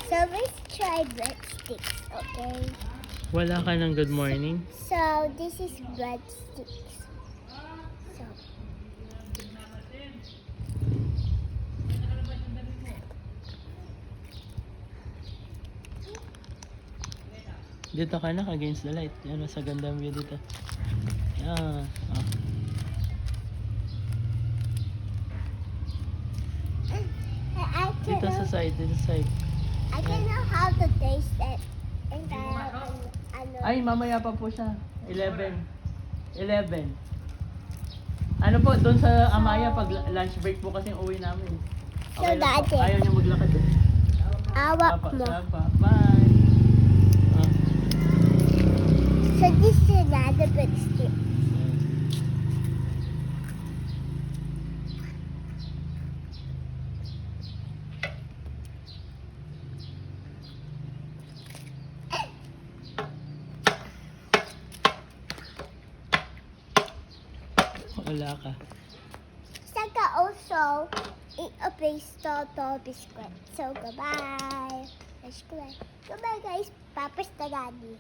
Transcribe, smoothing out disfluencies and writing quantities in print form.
So let's try breadsticks, okay? Wala ka ng good morning? So this is breadsticks. So Dito ka na, against the light. Yan, mas gandang view dito. Yan. Ah. I can Dito sa know, side, dito sa side. I can know how to taste it. And Ay, mamaya pa po siya. 11. 11. Ano po, doon sa Amaya, pag lunch break po kasi uwi namin. So, lang po. Daddy. Ayaw niya maglakad eh. awak mo. Sapa. Bye. Ah. So this is another breadstick. Wala ka. Saka also eat a piece of biscuit. So goodbye. Goodbye guys. Papa's the daddy.